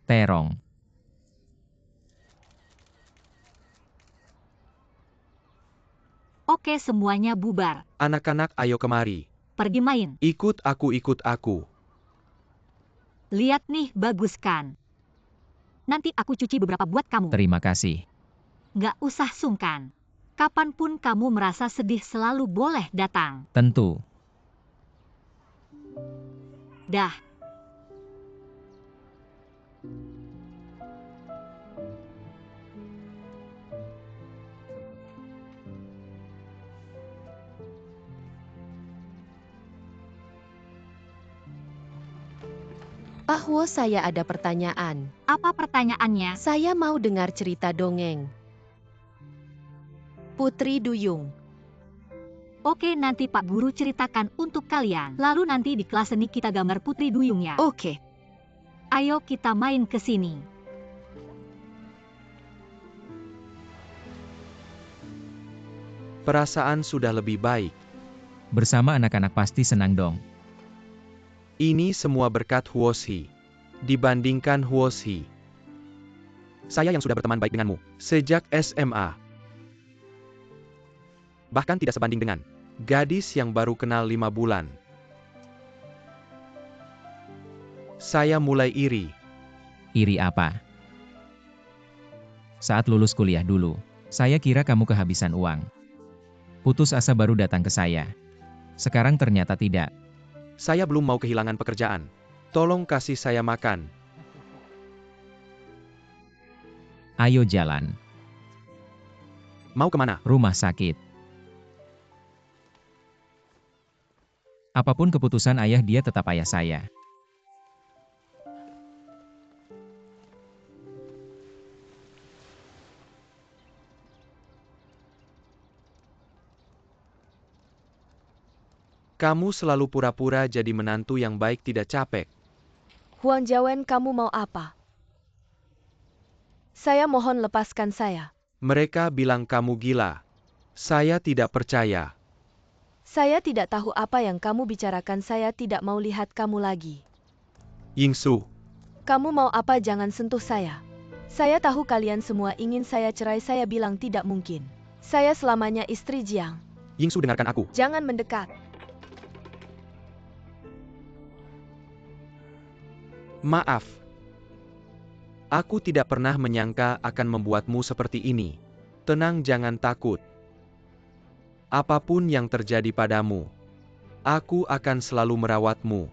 Terong. Oke, semuanya bubar. Anak-anak ayo kemari. Pergi main. Ikut aku, ikut aku. Lihat nih, bagus kan? Nanti aku cuci beberapa buat kamu. Terima kasih. Nggak usah sungkan. Kapanpun kamu merasa sedih selalu boleh datang. Tentu. Dah. Pak Huo, saya ada pertanyaan. Apa pertanyaannya? Saya mau dengar cerita dongeng. Putri Duyung. Oke, nanti Pak Guru ceritakan untuk kalian. Lalu nanti di kelas seni kita gambar Putri Duyung ya. Oke. Ayo kita main ke sini. Perasaan sudah lebih baik. Bersama anak-anak pasti senang dong. Ini semua berkat Huoshi. Dibandingkan Huoshi, saya yang sudah berteman baik denganmu sejak SMA. Bahkan tidak sebanding dengan gadis yang baru kenal 5 bulan. Saya mulai iri. Iri apa? Saat lulus kuliah dulu, saya kira kamu kehabisan uang. Putus asa baru datang ke saya. Sekarang ternyata tidak. Saya belum mau kehilangan pekerjaan. Tolong kasih saya makan. Ayo jalan. Mau kemana? Rumah sakit. Apapun keputusan ayah, dia tetap ayah saya. Kamu selalu pura-pura jadi menantu yang baik, tidak capek. Huang Jiawen, kamu mau apa? Saya mohon lepaskan saya. Mereka bilang kamu gila. Saya tidak percaya. Saya tidak tahu apa yang kamu bicarakan, saya tidak mau lihat kamu lagi. Yingsu, Kamu mau apa? Jangan sentuh saya. Saya tahu kalian semua ingin saya cerai, saya bilang tidak mungkin. Saya selamanya istri Jiang. Yingsu dengarkan aku. Jangan mendekat. Maaf. Aku tidak pernah menyangka akan membuatmu seperti ini. Tenang, jangan takut. Apapun yang terjadi padamu, aku akan selalu merawatmu.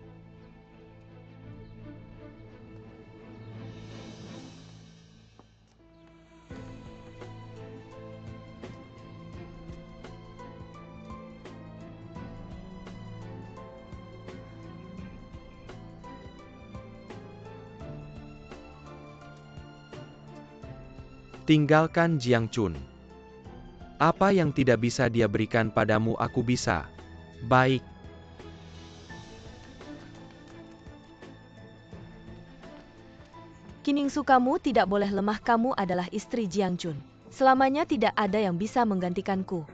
Tinggalkan Jiang Chun. Apa yang tidak bisa dia berikan padamu, aku bisa. Baik. Kiningsu, kamu tidak boleh lemah, kamu adalah istri Jiang Chun. Selamanya tidak ada yang bisa menggantikanku.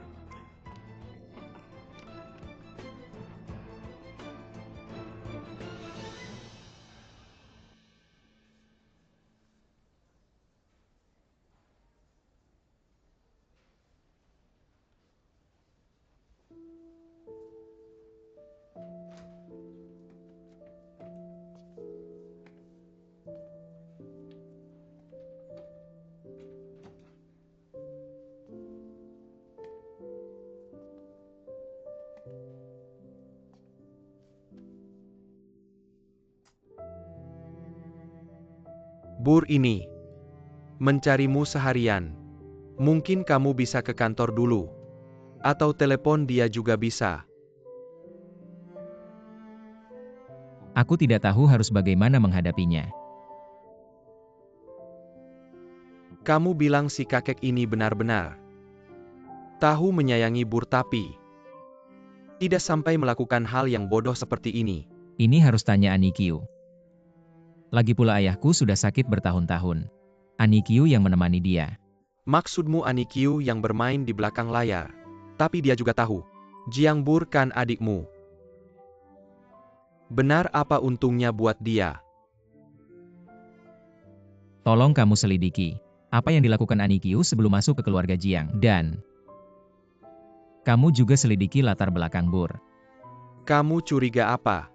Bur ini mencarimu seharian. Mungkin kamu bisa ke kantor dulu. Atau telepon dia juga bisa. Aku tidak tahu harus bagaimana menghadapinya. Kamu bilang si kakek ini benar-benar tahu menyayangi Bur, tapi tidak sampai melakukan hal yang bodoh seperti ini. Ini harus tanya Anikyu. Lagi pula ayahku sudah sakit bertahun-tahun. Anikyu yang menemani dia. Maksudmu Anikyu yang bermain di belakang layar. Tapi dia juga tahu. Jiang Bur kan adikmu. Benar, apa untungnya buat dia? Tolong kamu selidiki apa yang dilakukan Anikyu sebelum masuk ke keluarga Jiang. Dan kamu juga selidiki latar belakang Bur. Kamu curiga apa?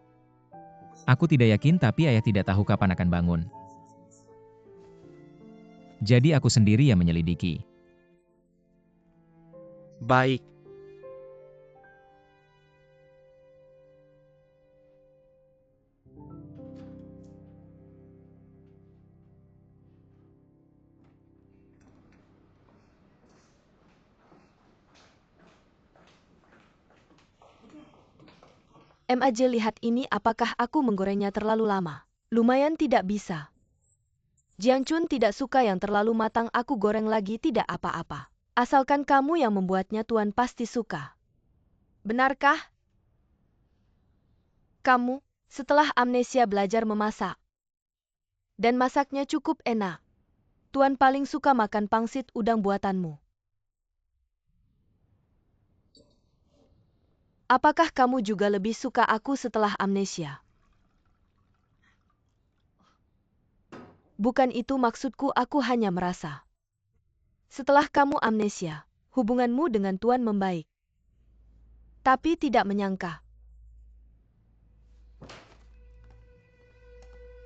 Aku tidak yakin tapi ayah tidak tahu kapan akan bangun. Jadi aku sendiri yang menyelidiki. Baik. MAJ lihat ini, apakah aku menggorengnya terlalu lama? Lumayan tidak bisa. Jiang Chun tidak suka yang terlalu matang, aku goreng lagi tidak apa-apa. Asalkan kamu yang membuatnya, Tuan pasti suka. Benarkah? Kamu, setelah amnesia belajar memasak. Dan masaknya cukup enak. Tuan paling suka makan pangsit udang buatanmu. Apakah kamu juga lebih suka aku setelah amnesia? Bukan itu maksudku, aku hanya merasa. Setelah kamu amnesia, hubunganmu dengan Tuan membaik. Tapi tidak menyangka.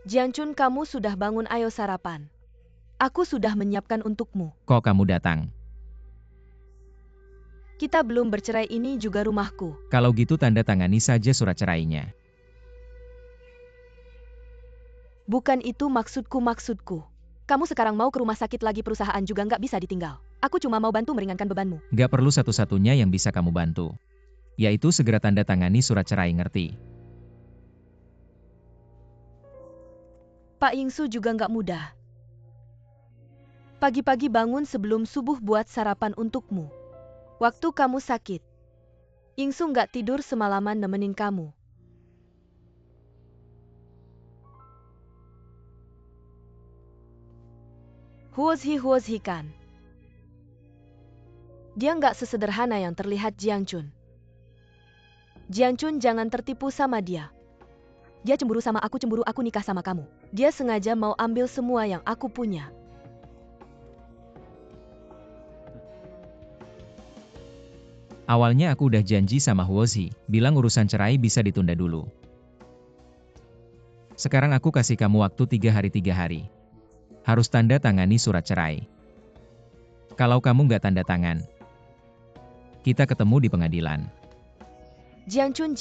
Jiang Chun, kamu sudah bangun, ayo sarapan. Aku sudah menyiapkan untukmu. Kok kamu datang? Kita belum bercerai, ini juga rumahku. Kalau gitu tanda tangani saja surat cerainya. Bukan itu maksudku. Kamu sekarang mau ke rumah sakit lagi, perusahaan juga nggak bisa ditinggal. Aku cuma mau bantu meringankan bebanmu. Gak perlu, satu-satunya yang bisa kamu bantu. Yaitu segera tanda tangani surat cerai, ngerti? Pak Yingsu juga nggak mudah. Pagi-pagi bangun sebelum subuh buat sarapan untukmu. Waktu kamu sakit, Yingsu nggak tidur semalaman nemenin kamu. Huozi kan. Dia nggak sesederhana yang terlihat, Jiang Chun. Jiang Chun, jangan tertipu sama dia. Dia cemburu sama aku nikah sama kamu. Dia sengaja mau ambil semua yang aku punya. Awalnya aku udah janji sama Huozi, bilang urusan cerai bisa ditunda dulu. Sekarang aku kasih kamu waktu 3 hari. Harus tanda tangani surat cerai. Kalau kamu nggak tanda tangan, kita ketemu di pengadilan. Jiang Chun.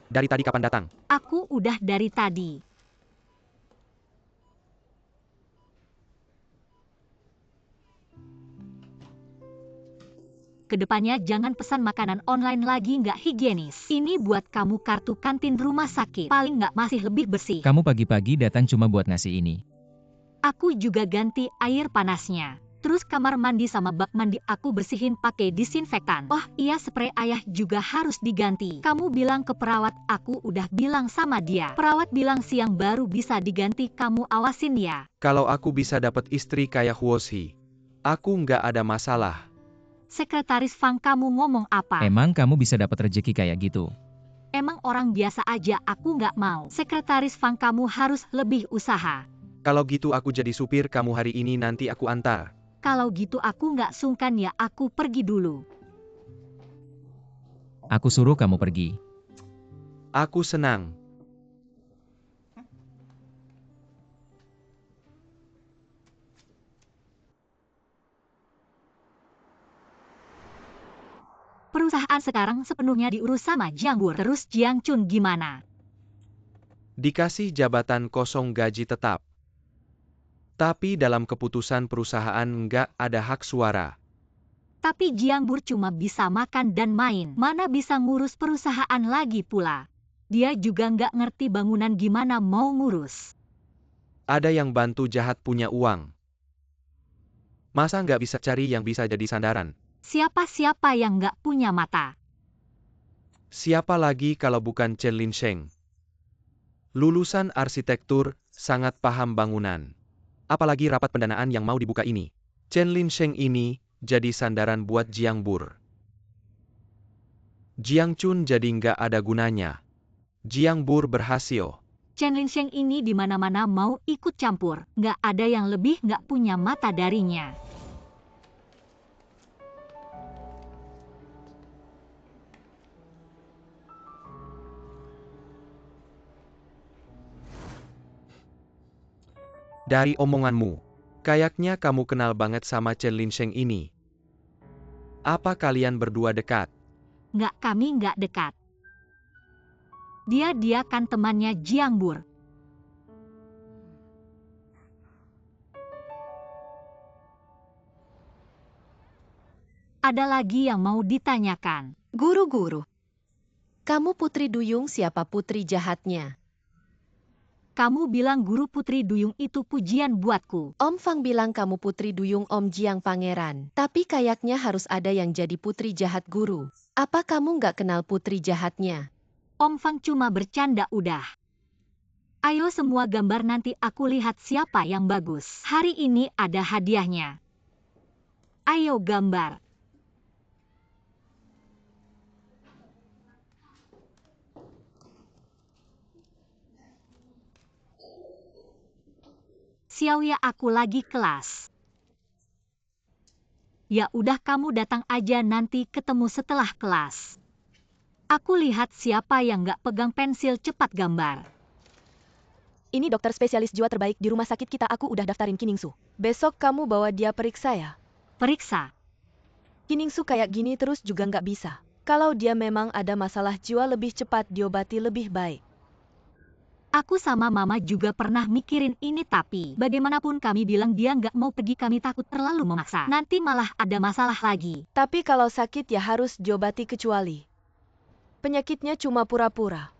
Dari tadi kapan datang? Aku udah dari tadi. Kedepannya jangan pesan makanan online lagi, nggak higienis. Ini buat kamu kartu kantin rumah sakit. Paling nggak masih lebih bersih. Kamu pagi-pagi datang cuma buat ngasih ini. Aku juga ganti air panasnya. Terus kamar mandi sama bak mandi aku bersihin pakai disinfektan. Oh iya, spray ayah juga harus diganti. Kamu bilang ke perawat, aku udah bilang sama dia. Perawat bilang siang baru bisa diganti, kamu awasin ya. Kalau aku bisa dapat istri kayak Huozi, aku nggak ada masalah. Sekretaris Fang, kamu ngomong apa? Emang kamu bisa dapat rezeki kayak gitu? Emang orang biasa aja aku nggak mau. Sekretaris Fang, kamu harus lebih usaha. Kalau gitu aku jadi supir kamu hari ini, nanti aku antar. Kalau gitu aku nggak sungkan ya, aku pergi dulu. Aku suruh kamu pergi. Aku senang. Perusahaan sekarang sepenuhnya diurus sama Jiang Bur. Terus Jiang Chun gimana? Dikasih jabatan kosong, gaji tetap. Tapi dalam keputusan perusahaan nggak ada hak suara. Tapi Jiang Bur cuma bisa makan dan main. Mana bisa ngurus perusahaan lagi pula. Dia juga nggak ngerti bangunan, gimana mau ngurus. Ada yang bantu jahat punya uang. Masa nggak bisa cari yang bisa jadi sandaran? Siapa-siapa yang nggak punya mata? Siapa lagi kalau bukan Chen Linsheng? Lulusan arsitektur, sangat paham bangunan. Apalagi rapat pendanaan yang mau dibuka ini. Chen Linsheng ini jadi sandaran buat Jiang Bur. Jiang Chun jadi nggak ada gunanya. Jiang Bur berhasil. Chen Linsheng ini di mana-mana mau ikut campur. Nggak ada yang lebih nggak punya mata darinya. Dari omonganmu, kayaknya kamu kenal banget sama Chen Linsheng ini. Apa kalian berdua dekat? Nggak, kami nggak dekat. Dia kan temannya Jiang Bur. Ada lagi yang mau ditanyakan. Guru-guru, kamu Putri Duyung siapa putri jahatnya? Kamu bilang guru Putri Duyung itu pujian buatku. Om Fang bilang kamu Putri Duyung Om Jiang Pangeran. Tapi kayaknya harus ada yang jadi putri jahat guru. Apa kamu nggak kenal putri jahatnya? Om Fang cuma bercanda udah. Ayo semua gambar nanti aku lihat siapa yang bagus. Hari ini ada hadiahnya. Ayo gambar. Xiaoya, aku lagi kelas. Ya udah, kamu datang aja, nanti ketemu setelah kelas. Aku lihat siapa yang nggak pegang pensil, cepat gambar. Ini dokter spesialis jiwa terbaik di rumah sakit kita, aku udah daftarin Kiningsu. Besok kamu bawa dia periksa ya. Periksa. Kiningsu kayak gini terus juga nggak bisa. Kalau dia memang ada masalah jiwa, lebih cepat diobati lebih baik. Aku sama mama juga pernah mikirin ini, tapi bagaimanapun kami bilang dia nggak mau pergi, kami takut terlalu memaksa. Nanti malah ada masalah lagi. Tapi kalau sakit ya harus diobati, kecuali penyakitnya cuma pura-pura.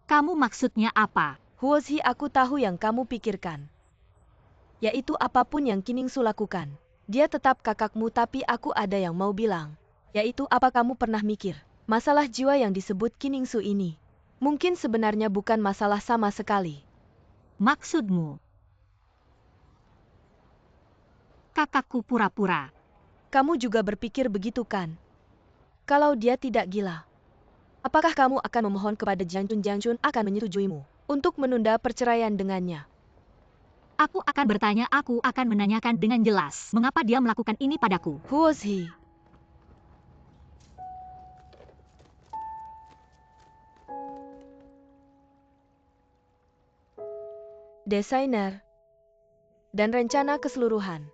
Kamu maksudnya apa? Huozi, aku tahu yang kamu pikirkan. Yaitu apapun yang Kiningsu lakukan. Dia tetap kakakmu, tapi aku ada yang mau bilang. Yaitu apa kamu pernah mikir? Masalah jiwa yang disebut Kiningsu ini mungkin sebenarnya bukan masalah sama sekali. Maksudmu? Kakakku pura-pura. Kamu juga berpikir begitu kan? Kalau dia tidak gila, apakah kamu akan memohon kepada Jiang Chun akan menyetujuimu untuk menunda perceraian dengannya? Aku akan bertanya, aku akan menanyakan dengan jelas mengapa dia melakukan ini padaku. Huozi. Desainer dan rencana keseluruhan.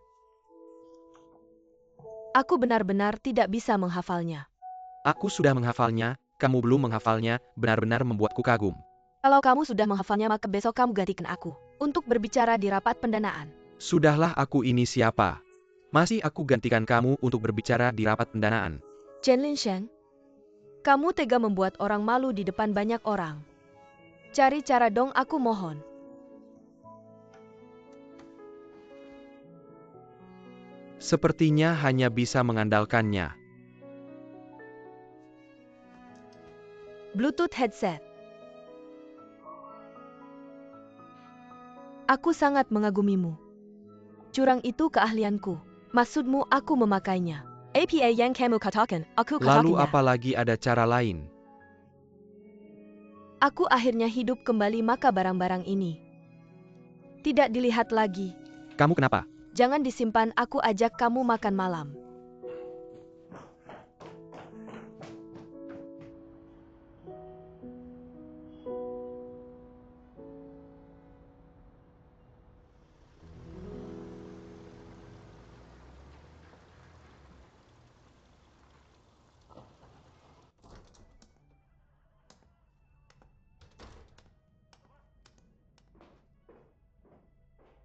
Aku benar-benar tidak bisa menghafalnya. Aku sudah menghafalnya, kamu belum menghafalnya, benar-benar membuatku kagum. Kalau kamu sudah menghafalnya, maka besok kamu gantikan aku untuk berbicara di rapat pendanaan. Sudahlah, aku ini siapa? Masih aku gantikan kamu untuk berbicara di rapat pendanaan. Chen Linsheng, kamu tega membuat orang malu di depan banyak orang. Cari cara dong, aku mohon. Sepertinya hanya bisa mengandalkannya. Bluetooth headset. Aku sangat mengagumimu. Curang itu keahlianku. Maksudmu aku memakainya. Apa yang kamu katakan, aku katakannya. Lalu apalagi ada cara lain? Aku akhirnya hidup kembali, maka barang-barang ini tidak dilihat lagi. Kamu kenapa? Jangan disimpan, aku ajak kamu makan malam.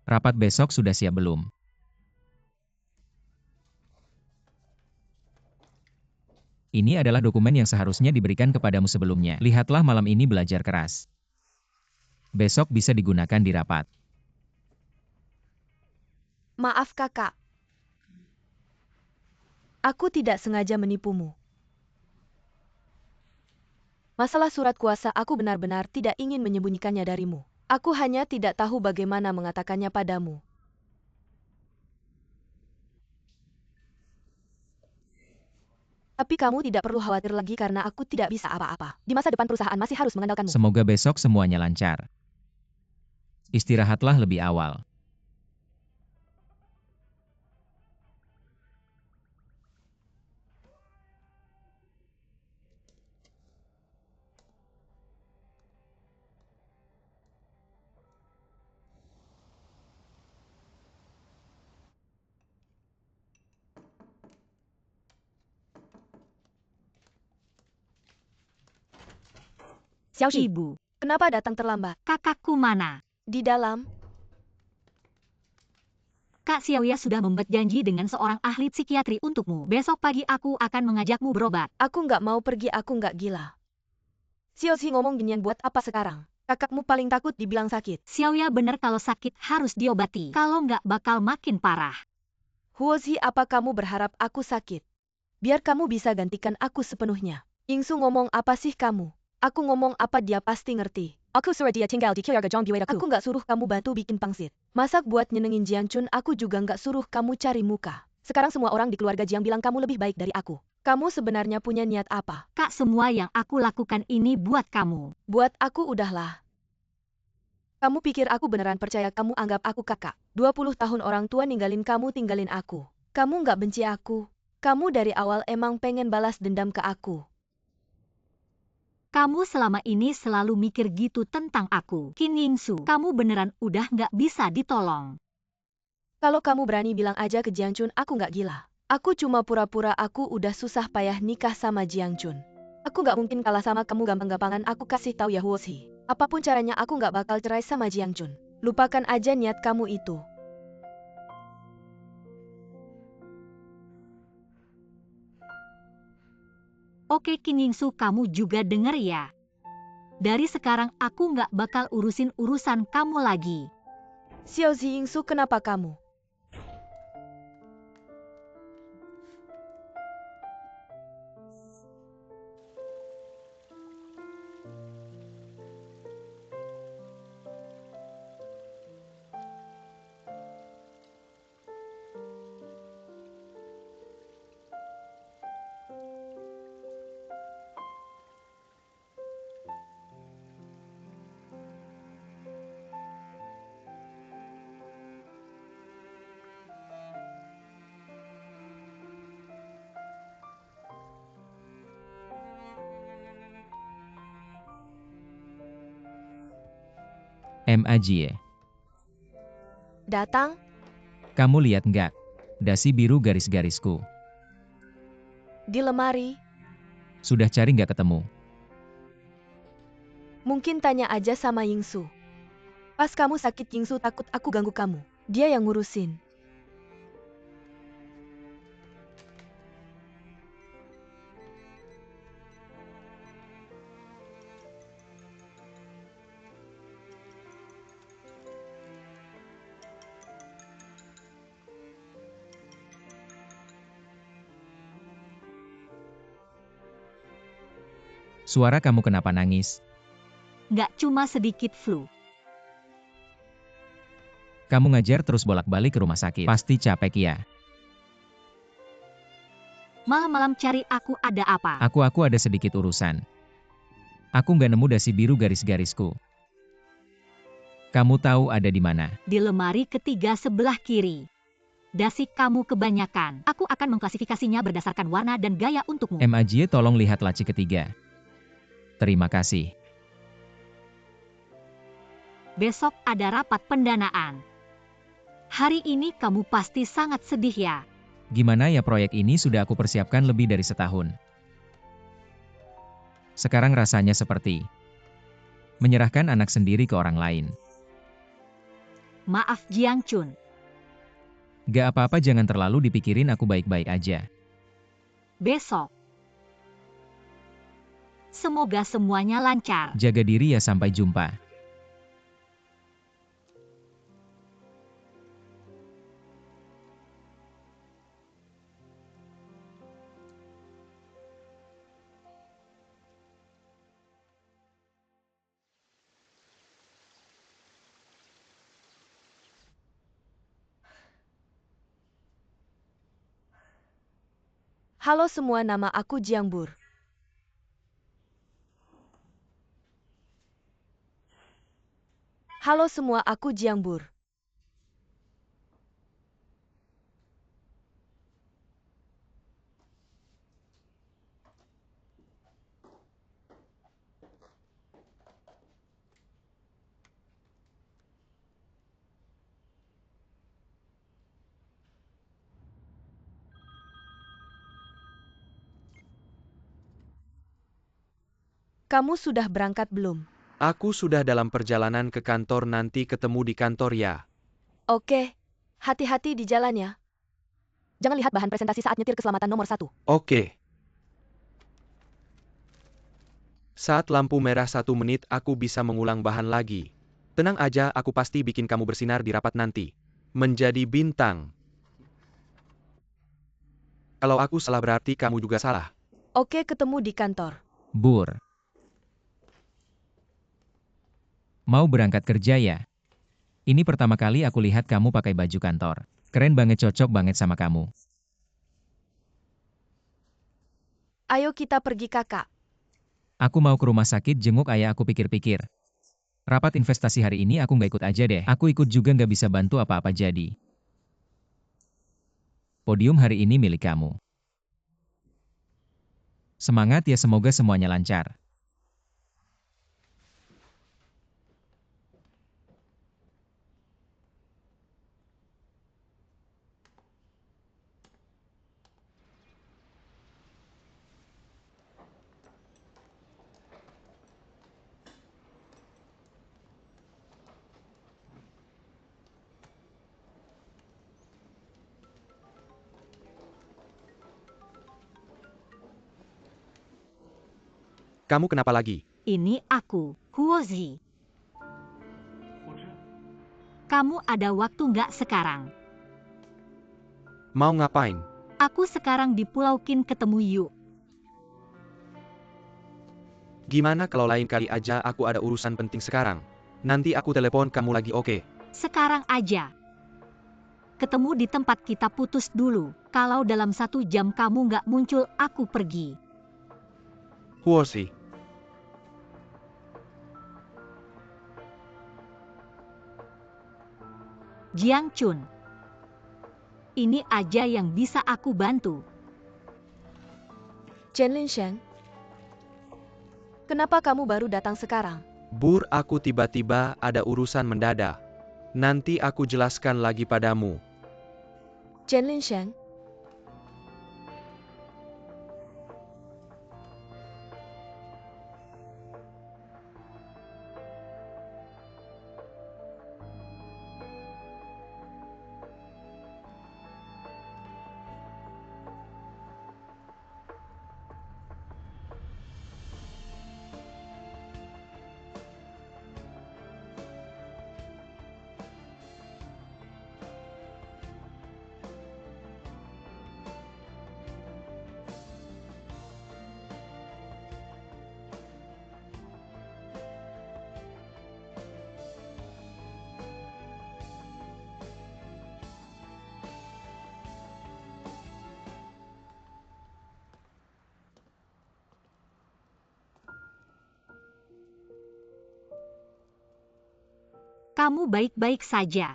Rapat besok sudah siap belum? Ini adalah dokumen yang seharusnya diberikan kepadamu sebelumnya. Lihatlah malam ini belajar keras. Besok bisa digunakan di rapat. Maaf kakak. Aku tidak sengaja menipumu. Masalah surat kuasa aku benar-benar tidak ingin menyembunyikannya darimu. Aku hanya tidak tahu bagaimana mengatakannya padamu. Tapi kamu tidak perlu khawatir lagi karena aku tidak bisa apa-apa. Di masa depan perusahaan masih harus mengandalkanmu. Semoga besok semuanya lancar. Istirahatlah lebih awal. Xiaoxi, Ibu, kenapa datang terlambat? kakakku mana? Di dalam. Kak Xiaoya sudah membuat janji dengan seorang ahli psikiatri untukmu. Besok pagi aku akan mengajakmu berobat. Aku nggak mau pergi, aku nggak gila. Xiaoxi ngomong ginian buat apa sekarang? Kakakmu paling takut dibilang sakit. Xiaoya benar kalau sakit harus diobati. Kalau nggak bakal makin parah. Huozi, apa kamu berharap aku sakit? Biar kamu bisa gantikan aku sepenuhnya. Yingsu ngomong apa sih kamu? Aku ngomong apa dia pasti ngerti. Aku suruh dia tinggal di keluarga Zhong Biwei. Aku nggak suruh kamu bantu bikin pangsit. Masak buat nyenengin Jiangchun, aku juga nggak suruh kamu cari muka. Sekarang semua orang di keluarga Jiang bilang kamu lebih baik dari aku. Kamu sebenarnya punya niat apa? Kak, semua yang aku lakukan ini buat kamu. Buat aku udahlah. Kamu pikir aku beneran percaya kamu anggap aku kakak? 20 tahun orang tua ninggalin kamu, tinggalin aku. Kamu nggak benci aku. Kamu dari awal emang pengen balas dendam ke aku. Kamu selama ini selalu mikir gitu tentang aku. Qin Yingsu, kamu beneran udah nggak bisa ditolong. Kalau kamu berani bilang aja ke Jiangchun, aku nggak gila. Aku cuma pura-pura aku udah susah payah nikah sama Jiangchun. Aku nggak mungkin kalah sama kamu gampang-gampangan, aku kasih tahu ya Huozi. Apapun caranya aku nggak bakal cerai sama Jiangchun. Lupakan aja niat kamu itu. Oke Qin Yingsu, kamu juga denger ya. Dari sekarang aku nggak bakal urusin urusan kamu lagi. Xiaozi Yingsu, kenapa kamu? MAJie. Datang? Kamu lihat nggak? Dasi biru garis-garisku. Di lemari? Sudah cari nggak ketemu? Mungkin tanya aja sama Yingsu. Pas kamu sakit Yingsu takut aku ganggu kamu. Dia yang ngurusin. Suara kamu kenapa nangis? Nggak cuma sedikit flu. Kamu ngajar terus bolak-balik ke rumah sakit. Pasti capek ya. Malam-malam cari aku ada apa? Aku ada sedikit urusan. Aku nggak nemu dasi biru garis-garisku. Kamu tahu ada di mana? Di lemari ketiga sebelah kiri. Dasi kamu kebanyakan. Aku akan mengklasifikasinya berdasarkan warna dan gaya untukmu. MAJie, tolong lihat laci ketiga. Terima kasih. Besok ada rapat pendanaan. Hari ini kamu pasti sangat sedih ya. Gimana ya, proyek ini sudah aku persiapkan lebih dari setahun. Sekarang rasanya seperti menyerahkan anak sendiri ke orang lain. Maaf Jiangchun. Gak apa-apa, jangan terlalu dipikirin, aku baik-baik aja. Besok. Semoga semuanya lancar. Jaga diri ya, sampai jumpa. Halo semua, nama aku Jiang Bur. Halo semua, aku Jiang Bur. Kamu sudah berangkat belum? Aku sudah dalam perjalanan ke kantor, nanti ketemu di kantor ya. Oke, hati-hati di jalan ya. Jangan lihat bahan presentasi saat nyetir, keselamatan nomor 1. Oke. Saat lampu merah 1 menit aku bisa mengulang bahan lagi. Tenang aja, aku pasti bikin kamu bersinar di rapat nanti. Menjadi bintang. Kalau aku salah berarti kamu juga salah. Oke, ketemu di kantor. Bur. Mau berangkat kerja ya? Ini pertama kali aku lihat kamu pakai baju kantor. Keren banget, cocok banget sama kamu. Ayo kita pergi kakak. Aku mau ke rumah sakit jenguk ayah, aku pikir-pikir. Rapat investasi hari ini aku nggak ikut aja deh. Aku ikut juga nggak bisa bantu apa-apa jadi. Podium hari ini milik kamu. Semangat ya, semoga semuanya lancar. Kamu kenapa lagi? Ini aku, Huozi. Kamu ada waktu nggak sekarang? Mau ngapain? Aku sekarang di Pulau Qin, ketemu Yu. Gimana kalau lain kali aja, aku ada urusan penting sekarang. Nanti aku telepon kamu lagi, oke? Sekarang aja. Ketemu di tempat kita putus dulu. Kalau dalam 1 jam kamu nggak muncul, aku pergi. Huozi. Jiang Chun. Ini aja yang bisa aku bantu. Chen Linsheng, kenapa kamu baru datang sekarang? Bur, aku tiba-tiba ada urusan mendadak. Nanti aku jelaskan lagi padamu. Chen Linsheng, Kamu baik-baik saja.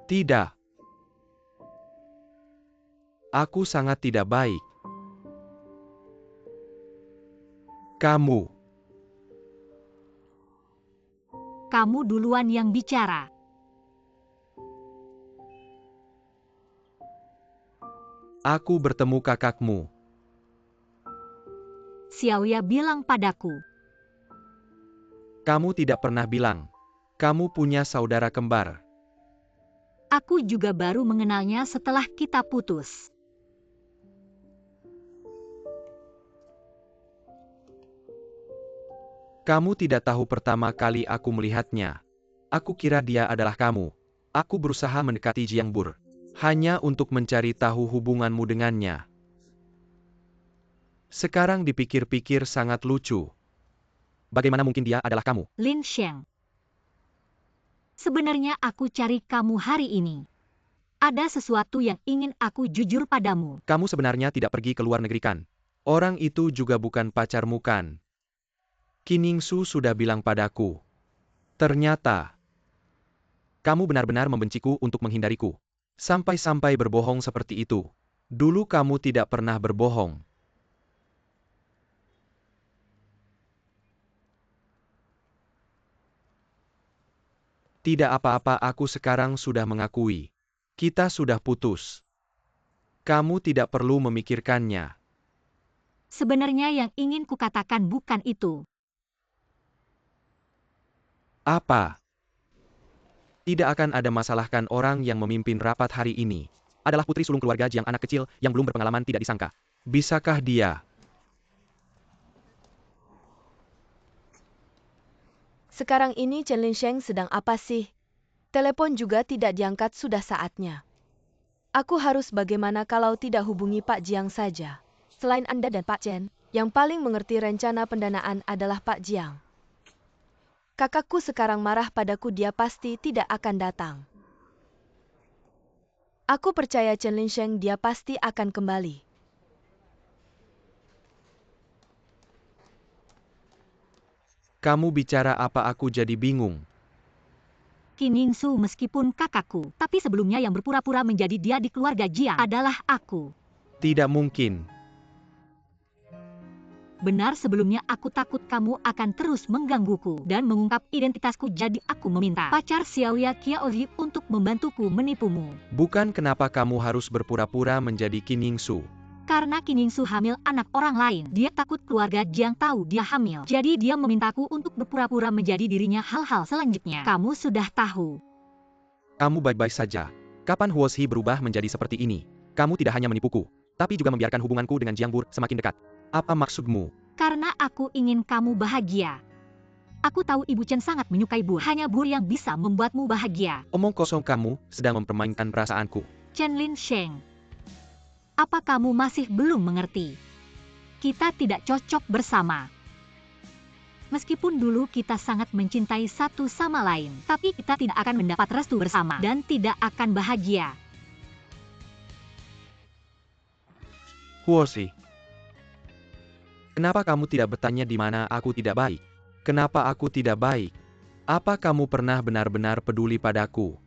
Tidak. Aku sangat tidak baik. Kamu. Kamu duluan yang bicara. Aku bertemu kakakmu. Xiaoya bilang padaku. Kamu tidak pernah bilang. Kamu punya saudara kembar. Aku juga baru mengenalnya setelah kita putus. Kamu tidak tahu, pertama kali aku melihatnya. Aku kira dia adalah kamu. Aku berusaha mendekati Jiang Bur. Hanya untuk mencari tahu hubunganmu dengannya. Sekarang dipikir-pikir sangat lucu. Bagaimana mungkin dia adalah kamu? Lin Sheng. Sebenarnya aku cari kamu hari ini. Ada sesuatu yang ingin aku jujur padamu. Kamu sebenarnya tidak pergi ke luar negeri kan? Orang itu juga bukan pacarmu kan? Qin Yingsu sudah bilang padaku. Ternyata, kamu benar-benar membenciku untuk menghindariku. Sampai-sampai berbohong seperti itu. Dulu kamu tidak pernah berbohong. Tidak apa-apa, aku sekarang sudah mengakui. Kita sudah putus. Kamu tidak perlu memikirkannya. Sebenarnya yang ingin kukatakan bukan itu. Apa? Tidak akan ada masalah kan orang yang memimpin rapat hari ini adalah putri sulung keluarga Jiang, anak kecil yang belum berpengalaman tidak disangka. Bisakah dia? Sekarang ini Chen Linsheng sedang apa sih? Telepon juga tidak diangkat, sudah saatnya. Aku harus bagaimana kalau tidak hubungi Pak Jiang saja? Selain Anda dan Pak Chen, yang paling mengerti rencana pendanaan adalah Pak Jiang. Kakakku sekarang marah padaku, dia pasti tidak akan datang. Aku percaya Chen Linsheng dia pasti akan kembali. Kamu bicara apa, aku jadi bingung. Qin Yingsu meskipun kakakku, tapi sebelumnya yang berpura-pura menjadi dia di keluarga Jiang adalah aku. Tidak mungkin. Benar, sebelumnya aku takut kamu akan terus menggangguku dan mengungkap identitasku, jadi aku meminta pacar Xiaoya Qiaoyi untuk membantuku menipumu. Bukan, kenapa kamu harus berpura-pura menjadi Qin Yingsu? Karena Qin Yingsu hamil anak orang lain, dia takut keluarga Jiang tahu dia hamil. Jadi dia memintaku untuk berpura-pura menjadi dirinya. Hal-hal selanjutnya kamu sudah tahu. Kamu baik-baik saja. Kapan Huoshi berubah menjadi seperti ini? Kamu tidak hanya menipuku, tapi juga membiarkan hubunganku dengan Jiang Bur semakin dekat. Apa maksudmu? Karena aku ingin kamu bahagia. Aku tahu Ibu Chen sangat menyukai Bur. Hanya Bur yang bisa membuatmu bahagia. Omong kosong, kamu sedang mempermainkan perasaanku. Chen Linsheng, apa kamu masih belum mengerti? Kita tidak cocok bersama. Meskipun dulu kita sangat mencintai satu sama lain, tapi kita tidak akan mendapat restu bersama dan tidak akan bahagia. Huoshi, kenapa kamu tidak bertanya di mana aku tidak baik? Kenapa aku tidak baik? Apa kamu pernah benar-benar peduli padaku?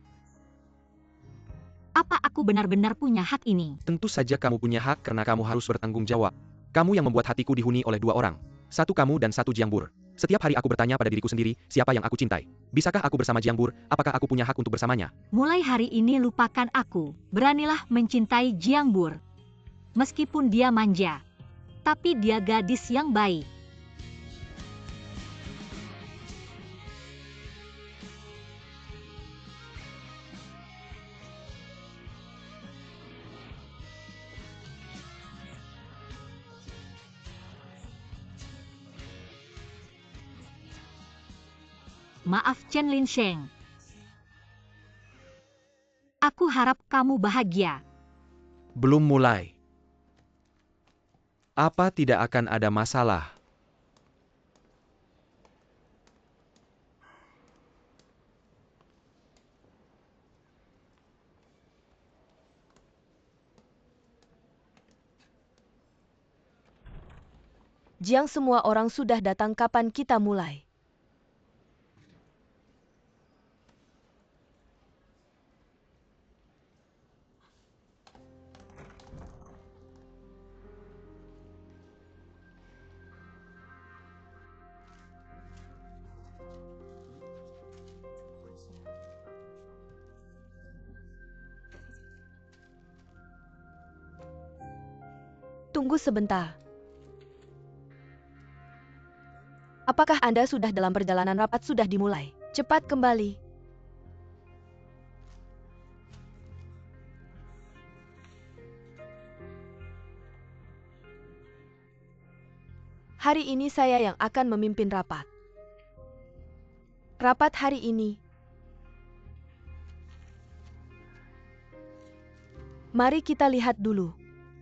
Apa aku benar-benar punya hak ini? Tentu saja kamu punya hak karena kamu harus bertanggung jawab. Kamu yang membuat hatiku dihuni oleh dua orang. Satu kamu dan satu Jiang Bur. Setiap hari aku bertanya pada diriku sendiri, siapa yang aku cintai? Bisakah aku bersama Jiang Bur? Apakah aku punya hak untuk bersamanya? Mulai hari ini lupakan aku. Beranilah mencintai Jiang Bur. Meskipun dia manja, tapi dia gadis yang baik. Maaf Chen Linsheng. Aku harap kamu bahagia. Belum mulai. Apa tidak akan ada masalah? Jiang, semua orang sudah datang, kapan kita mulai? Tunggu sebentar. Apakah Anda sudah dalam perjalanan? Rapat sudah dimulai. Cepat kembali. Hari ini saya yang akan memimpin rapat. Rapat hari ini. Mari kita lihat dulu.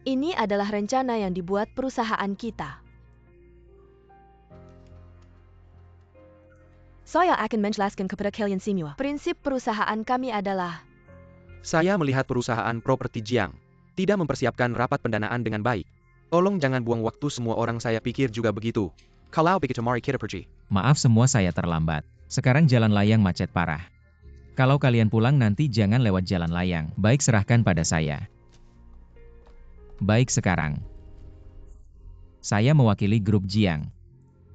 Ini adalah rencana yang dibuat perusahaan kita. Saya akan menjelaskan kepada kalian semua. Prinsip perusahaan kami adalah Saya melihat perusahaan properti Jiang tidak mempersiapkan rapat pendanaan dengan baik. Tolong jangan buang waktu semua orang, saya pikir juga begitu. Kalau begitu mari kita pergi. Maaf semua saya terlambat. Sekarang jalan layang macet parah. Kalau kalian pulang nanti jangan lewat jalan layang. Baik, serahkan pada saya. Baik, sekarang saya mewakili grup Jiang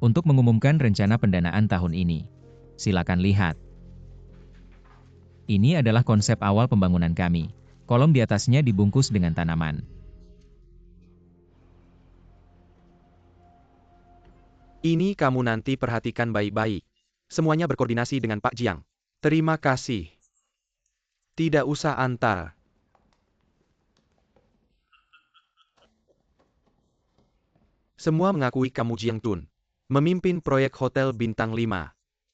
untuk mengumumkan rencana pendanaan tahun ini. Silakan lihat. Ini adalah konsep awal pembangunan kami. Kolom di atasnya dibungkus dengan tanaman. Ini kamu nanti perhatikan baik-baik. Semuanya berkoordinasi dengan Pak Jiang. Terima kasih. Tidak usah antar. Semua mengakui kamu Jiang Tun memimpin proyek Hotel Bintang 5.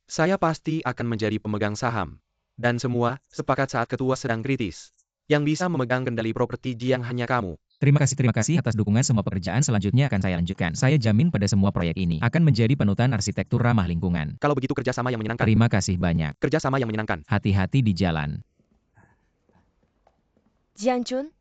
Saya pasti akan menjadi pemegang saham. Dan semua sepakat saat ketua sedang kritis. Yang bisa memegang kendali properti Jiang hanya kamu. Terima kasih atas dukungan. Semua pekerjaan selanjutnya akan saya lanjutkan. Saya jamin pada semua proyek ini akan menjadi panutan arsitektur ramah lingkungan. Kalau begitu kerjasama yang menyenangkan. Terima kasih banyak. Kerjasama yang menyenangkan. Hati-hati di jalan. Jiang Chun,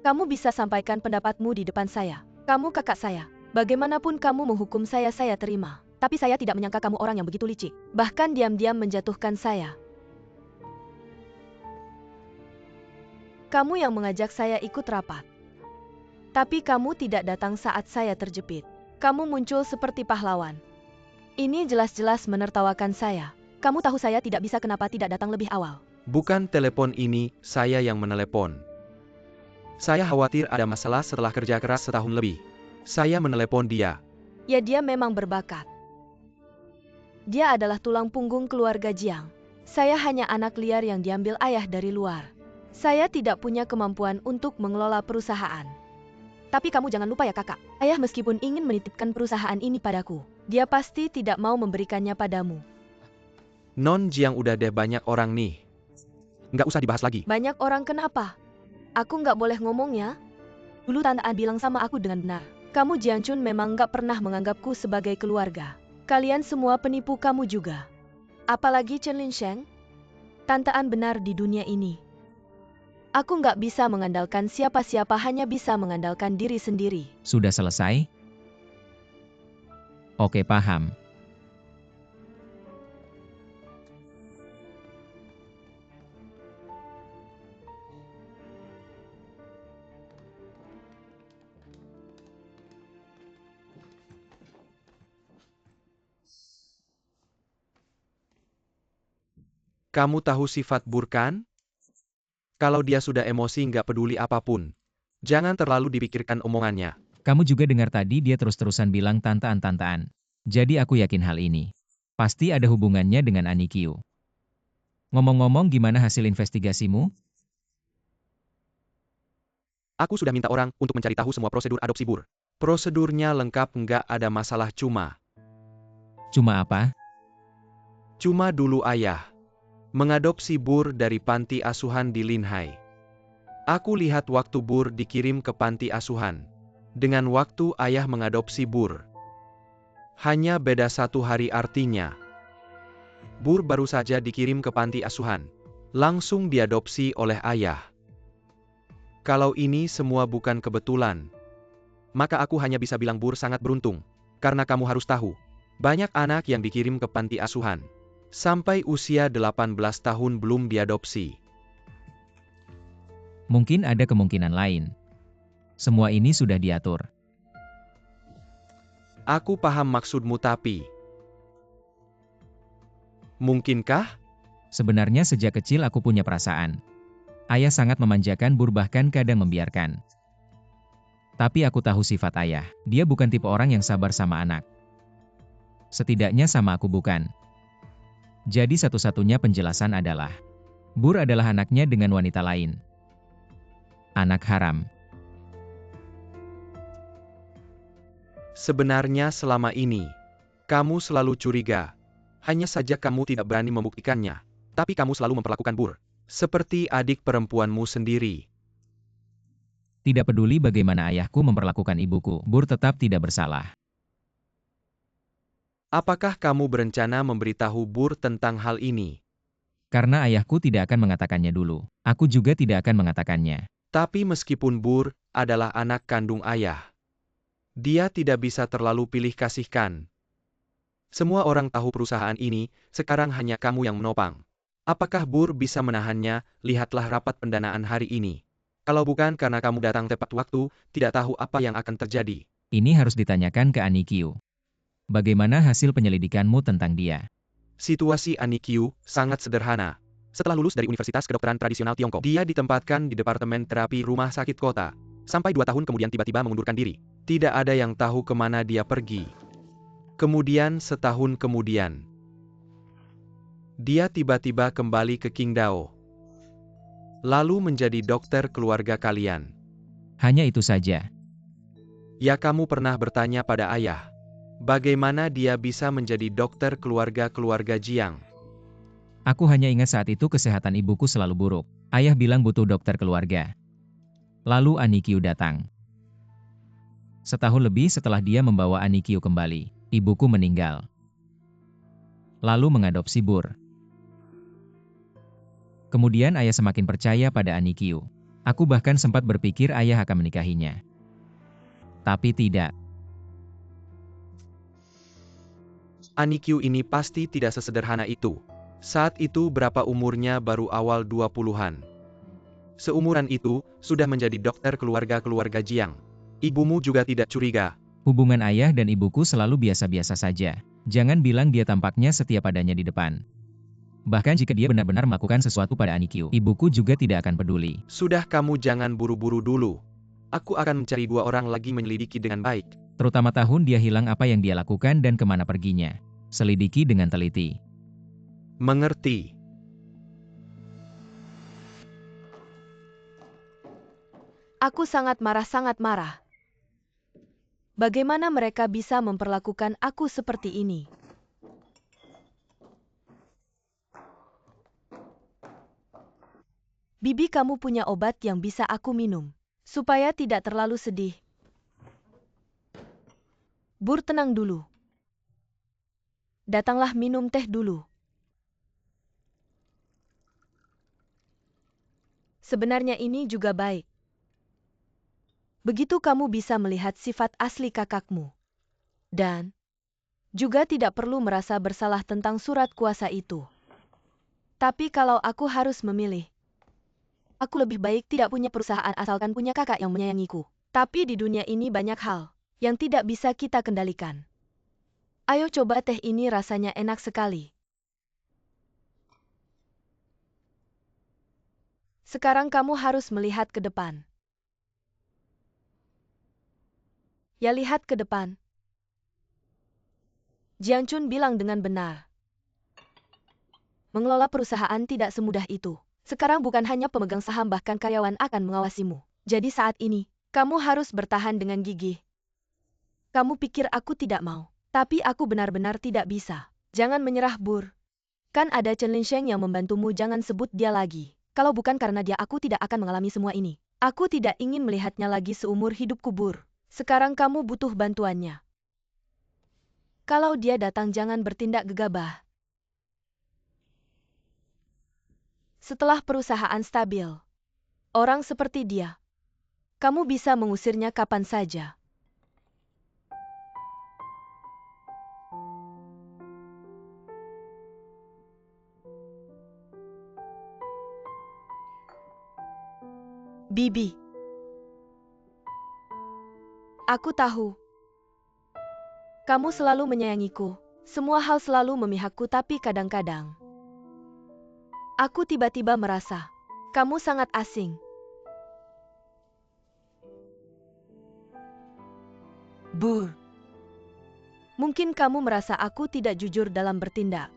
kamu bisa sampaikan pendapatmu di depan saya. Kamu kakak saya. Bagaimanapun kamu menghukum saya terima. Tapi saya tidak menyangka kamu orang yang begitu licik. Bahkan diam-diam menjatuhkan saya. Kamu yang mengajak saya ikut rapat. Tapi kamu tidak datang saat saya terjepit. Kamu muncul seperti pahlawan. Ini jelas-jelas menertawakan saya. Kamu tahu saya tidak bisa kenapa tidak datang lebih awal. Bukan telepon ini, saya yang menelepon. Saya khawatir ada masalah setelah kerja keras setahun lebih. Saya menelepon dia. Ya, dia memang berbakat. Dia adalah tulang punggung keluarga Jiang. Saya hanya anak liar yang diambil ayah dari luar. Saya tidak punya kemampuan untuk mengelola perusahaan. Tapi kamu jangan lupa ya kakak, ayah meskipun ingin menitipkan perusahaan ini padaku, dia pasti tidak mau memberikannya padamu. Non Jiang udah deh banyak orang nih. Nggak usah dibahas lagi. Banyak orang kenapa? Aku nggak boleh ngomongnya? Dulu Tante An bilang sama aku dengan benar. Kamu Jiang Chun memang nggak pernah menganggapku sebagai keluarga. Kalian semua penipu, kamu juga. Apalagi Chen Linsheng. Tante An benar di dunia ini. Aku nggak bisa mengandalkan siapa-siapa, hanya bisa mengandalkan diri sendiri. Sudah selesai? Oke, paham. Kamu tahu sifat Bur kan? Kalau dia sudah emosi nggak peduli apapun. Jangan terlalu dipikirkan omongannya. Kamu juga dengar tadi dia terus-terusan bilang tantaan. Jadi aku yakin hal ini pasti ada hubungannya dengan Anikyu. Ngomong-ngomong, gimana hasil investigasimu? Aku sudah minta orang untuk mencari tahu semua prosedur adopsi Bur. Prosedurnya lengkap, nggak ada masalah, cuma apa? Cuma dulu ayah mengadopsi Bur dari panti asuhan di Linhai. Aku lihat waktu Bur dikirim ke panti asuhan dengan waktu ayah mengadopsi Bur. Hanya beda 1 hari, artinya Bur baru saja dikirim ke panti asuhan, langsung diadopsi oleh ayah. Kalau ini semua bukan kebetulan, maka aku hanya bisa bilang Bur sangat beruntung. Karena kamu harus tahu, banyak anak yang dikirim ke panti asuhan sampai usia 18 tahun belum diadopsi. Mungkin ada kemungkinan lain. Semua ini sudah diatur. Aku paham maksudmu, tapi mungkinkah? Sebenarnya sejak kecil aku punya perasaan. Ayah sangat memanjakan Bur, bahkan kadang membiarkan. Tapi aku tahu sifat ayah. Dia bukan tipe orang yang sabar sama anak. Setidaknya sama aku bukan. Jadi satu-satunya penjelasan adalah Bur adalah anaknya dengan wanita lain. Anak haram. Sebenarnya selama ini, kamu selalu curiga. Hanya saja kamu tidak berani membuktikannya. Tapi kamu selalu memperlakukan Bur seperti adik perempuanmu sendiri. Tidak peduli bagaimana ayahku memperlakukan ibuku, Bur tetap tidak bersalah. Apakah kamu berencana memberitahu Bur tentang hal ini? Karena ayahku tidak akan mengatakannya dulu. Aku juga tidak akan mengatakannya. Tapi meskipun Bur adalah anak kandung ayah, dia tidak bisa terlalu pilih kasihkan. Semua orang tahu perusahaan ini, sekarang hanya kamu yang menopang. Apakah Bur bisa menahannya? Lihatlah rapat pendanaan hari ini. Kalau bukan karena kamu datang tepat waktu, tidak tahu apa yang akan terjadi. Ini harus ditanyakan ke Anikyu. Bagaimana hasil penyelidikanmu tentang dia? Situasi Anikyu sangat sederhana. Setelah lulus dari Universitas Kedokteran Tradisional Tiongkok, dia ditempatkan di Departemen Terapi Rumah Sakit Kota. Sampai 2 tahun kemudian tiba-tiba mengundurkan diri. Tidak ada yang tahu kemana dia pergi. Kemudian setahun kemudian, dia tiba-tiba kembali ke Qingdao. Lalu menjadi dokter keluarga kalian. Hanya itu saja. Ya, kamu pernah bertanya pada ayah, bagaimana dia bisa menjadi dokter keluarga Jiang? Aku hanya ingat saat itu kesehatan ibuku selalu buruk. Ayah bilang butuh dokter keluarga. Lalu Anikyu datang. Setahun lebih setelah dia membawa Anikyu kembali, ibuku meninggal. Lalu mengadopsi Bur. Kemudian ayah semakin percaya pada Anikyu. Aku bahkan sempat berpikir ayah akan menikahinya. Tapi tidak. Anikyu ini pasti tidak sesederhana itu. Saat itu berapa umurnya? Baru awal 20-an. Seumuran itu, sudah menjadi dokter keluarga Jiang. Ibumu juga tidak curiga? Hubungan ayah dan ibuku selalu biasa-biasa saja. Jangan bilang dia tampaknya setia padanya di depan. Bahkan jika dia benar-benar melakukan sesuatu pada Anikyu, ibuku juga tidak akan peduli. Sudah, kamu jangan buru-buru dulu. Aku akan mencari 2 orang lagi menyelidiki dengan baik. Terutama tahun dia hilang, apa yang dia lakukan dan kemana perginya. Selidiki dengan teliti. Mengerti. Aku sangat marah. Bagaimana mereka bisa memperlakukan aku seperti ini? Bibi, kamu punya obat yang bisa aku minum, supaya tidak terlalu sedih. Bur, tenang dulu. Datanglah minum teh dulu. Sebenarnya ini juga baik. Begitu kamu bisa melihat sifat asli kakakmu. Dan juga tidak perlu merasa bersalah tentang surat kuasa itu. Tapi kalau aku harus memilih, aku lebih baik tidak punya perusahaan asalkan punya kakak yang menyayangiku. Tapi di dunia ini banyak hal yang tidak bisa kita kendalikan. Ayo coba teh ini, rasanya enak sekali. Sekarang kamu harus melihat ke depan. Ya, lihat ke depan. Jiang Chun bilang dengan benar. Mengelola perusahaan tidak semudah itu. Sekarang bukan hanya pemegang saham, bahkan karyawan akan mengawasimu. Jadi saat ini, kamu harus bertahan dengan gigih. Kamu pikir aku tidak mau, tapi aku benar-benar tidak bisa. Jangan menyerah, Bur. Kan ada Chen Linsheng yang membantumu, jangan sebut dia lagi. Kalau bukan karena dia, aku tidak akan mengalami semua ini. Aku tidak ingin melihatnya lagi seumur hidupku, Bur. Sekarang kamu butuh bantuannya. Kalau dia datang, jangan bertindak gegabah. Setelah perusahaan stabil, orang seperti dia, kamu bisa mengusirnya kapan saja. Bibi, aku tahu. Kamu selalu menyayangiku. Semua hal selalu memihakku, tapi kadang-kadang aku tiba-tiba merasa kamu sangat asing. Bur, mungkin kamu merasa aku tidak jujur dalam bertindak.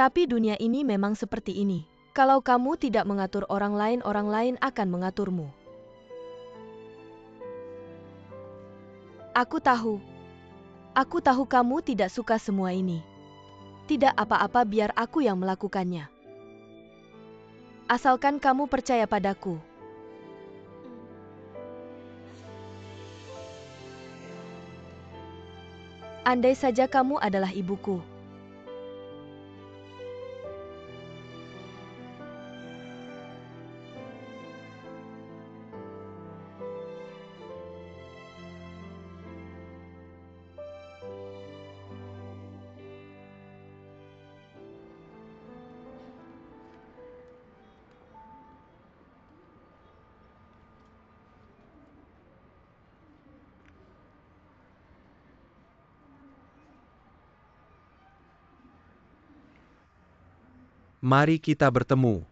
Tapi dunia ini memang seperti ini. Kalau kamu tidak mengatur orang lain akan mengaturmu. Aku tahu kamu tidak suka semua ini. Tidak apa-apa, biar aku yang melakukannya. Asalkan kamu percaya padaku. Andai saja kamu adalah ibuku. Mari kita bertemu.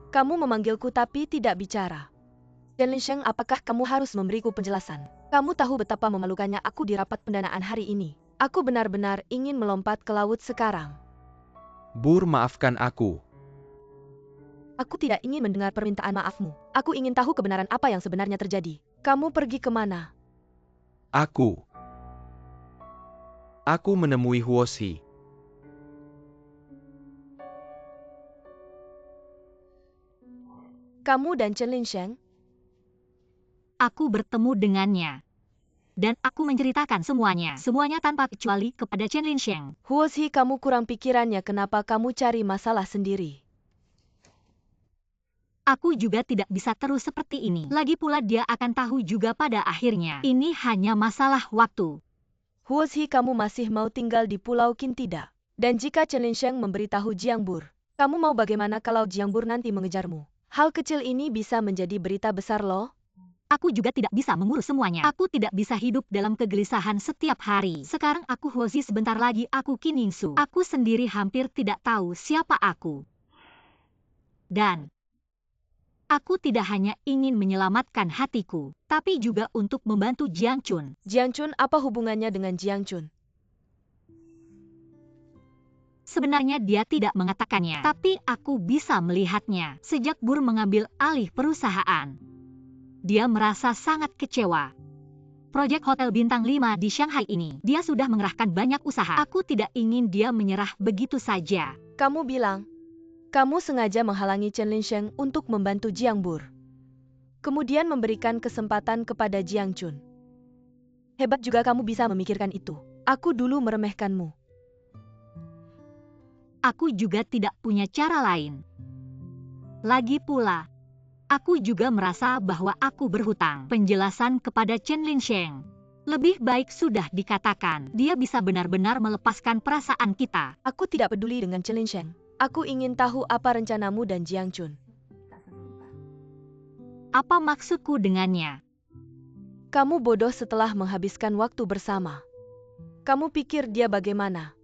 Kamu memanggilku tapi tidak bicara. Chen Linsheng, apakah kamu harus memberiku penjelasan? Kamu tahu betapa memalukannya aku di rapat pendanaan hari ini. Aku benar-benar ingin melompat ke laut sekarang. Bur, maafkan aku. Aku tidak ingin mendengar permintaan maafmu. Aku ingin tahu kebenaran apa yang sebenarnya terjadi. Kamu pergi kemana? Aku menemui Huoshi. Kamu dan Chen Linsheng? Aku bertemu dengannya. Dan aku menceritakan semuanya. Semuanya tanpa kecuali kepada Chen Linsheng. Huoshi, kamu kurang pikirannya, kenapa kamu cari masalah sendiri? Aku juga tidak bisa terus seperti ini. Lagi pula dia akan tahu juga pada akhirnya. Ini hanya masalah waktu. Huoshi, kamu masih mau tinggal di Pulau Qin tidak? Dan jika Chen Linsheng memberitahu Jiangbur, kamu mau bagaimana kalau Jiangbur nanti mengejarmu? Hal kecil ini bisa menjadi berita besar loh. Aku juga tidak bisa mengurus semuanya. Aku tidak bisa hidup dalam kegelisahan setiap hari. Sekarang aku Huoshi, sebentar lagi aku Qin Yingsu. Aku sendiri hampir tidak tahu siapa aku. Dan aku tidak hanya ingin menyelamatkan hatiku, tapi juga untuk membantu Jiang Chun. Jiang Chun, apa hubungannya dengan Jiang Chun? Sebenarnya dia tidak mengatakannya, tapi aku bisa melihatnya. Sejak Bur mengambil alih perusahaan, dia merasa sangat kecewa. Proyek Hotel Bintang 5 di Shanghai ini, dia sudah mengerahkan banyak usaha. Aku tidak ingin dia menyerah begitu saja. Kamu bilang, kamu sengaja menghalangi Chen Linsheng untuk membantu Jiangbur. Kemudian memberikan kesempatan kepada Jiang Chun. Hebat juga kamu bisa memikirkan itu. Aku dulu meremehkanmu. Aku juga tidak punya cara lain. Lagi pula, aku juga merasa bahwa aku berhutang penjelasan kepada Chen Linsheng. Lebih baik sudah dikatakan, dia bisa benar-benar melepaskan perasaan kita. Aku tidak peduli dengan Chen Linsheng. Aku ingin tahu apa rencanamu dan Jiang Chun. Apa maksudku dengannya? Kamu bodoh setelah menghabiskan waktu bersama. Kamu pikir dia bagaimana?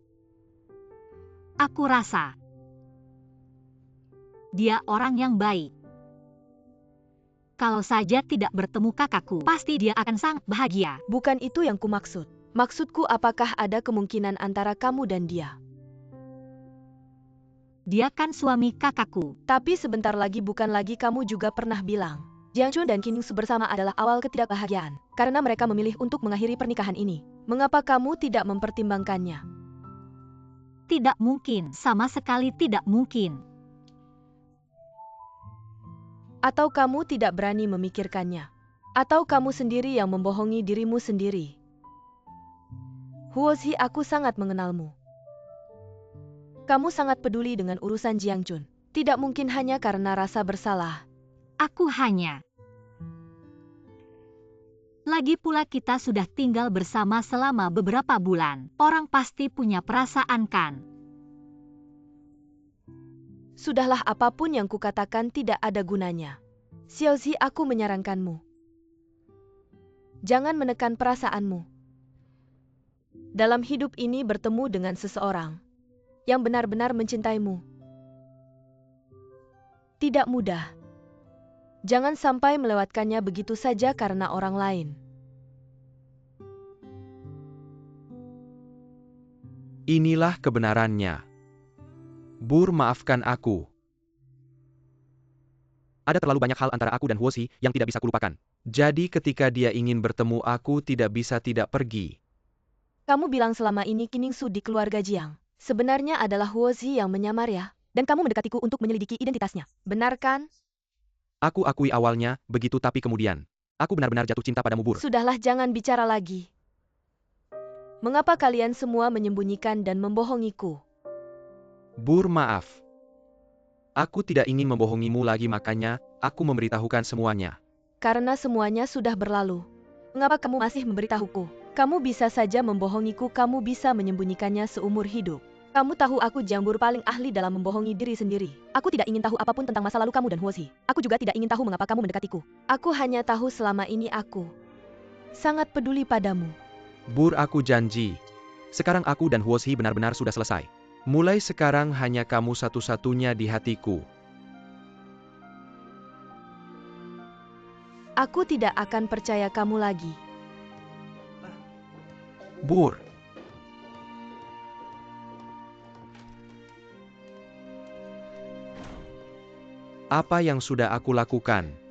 Aku rasa dia orang yang baik. Kalau saja tidak bertemu kakakku, pasti dia akan sangat bahagia. Bukan itu yang kumaksud. Maksudku, apakah ada kemungkinan antara kamu dan dia? Dia kan suami kakakku. Tapi sebentar lagi bukan lagi kamu juga pernah bilang, Jiang Chun dan Qin Yingsu bersama adalah awal ketidakbahagiaan. Karena mereka memilih untuk mengakhiri pernikahan ini. Mengapa kamu tidak mempertimbangkannya? Tidak mungkin, sama sekali tidak mungkin. Atau kamu tidak berani memikirkannya? Atau kamu sendiri yang membohongi dirimu sendiri? Huoshi, aku sangat mengenalmu. Kamu sangat peduli dengan urusan Jiang Chun. Tidak mungkin hanya karena rasa bersalah. Aku hanya... Lagi pula kita sudah tinggal bersama selama beberapa bulan. Orang pasti punya perasaan kan? Sudahlah, apapun yang kukatakan tidak ada gunanya. Xiaozi, aku menyarankanmu. Jangan menekan perasaanmu. Dalam hidup ini bertemu dengan seseorang yang benar-benar mencintaimu tidak mudah. Jangan sampai melewatkannya begitu saja karena orang lain. Inilah kebenarannya. Bur, maafkan aku. Ada terlalu banyak hal antara aku dan Huoshi yang tidak bisa kulupakan. Jadi ketika dia ingin bertemu aku tidak bisa tidak pergi. Kamu bilang selama ini Qin Yingsu di keluarga Jiang. Sebenarnya adalah Huozi yang menyamar ya, dan kamu mendekatiku untuk menyelidiki identitasnya. Benar kan? Aku akui awalnya, begitu tapi kemudian. Aku benar-benar jatuh cinta padamu, Bur. Sudahlah, jangan bicara lagi. Mengapa kalian semua menyembunyikan dan membohongiku? Bur, maaf. Aku tidak ingin membohongimu lagi, makanya aku memberitahukan semuanya. Karena semuanya sudah berlalu. Mengapa kamu masih memberitahuku? Kamu bisa saja membohongiku, kamu bisa menyembunyikannya seumur hidup. Kamu tahu aku jambur paling ahli dalam membohongi diri sendiri. Aku tidak ingin tahu apapun tentang masa lalu kamu dan Huozi. Aku juga tidak ingin tahu mengapa kamu mendekatiku. Aku hanya tahu selama ini aku sangat peduli padamu. Bur, aku janji. Sekarang aku dan Huozi benar-benar sudah selesai. Mulai sekarang hanya kamu satu-satunya di hatiku. Aku tidak akan percaya kamu lagi. Bur. Apa yang sudah aku lakukan?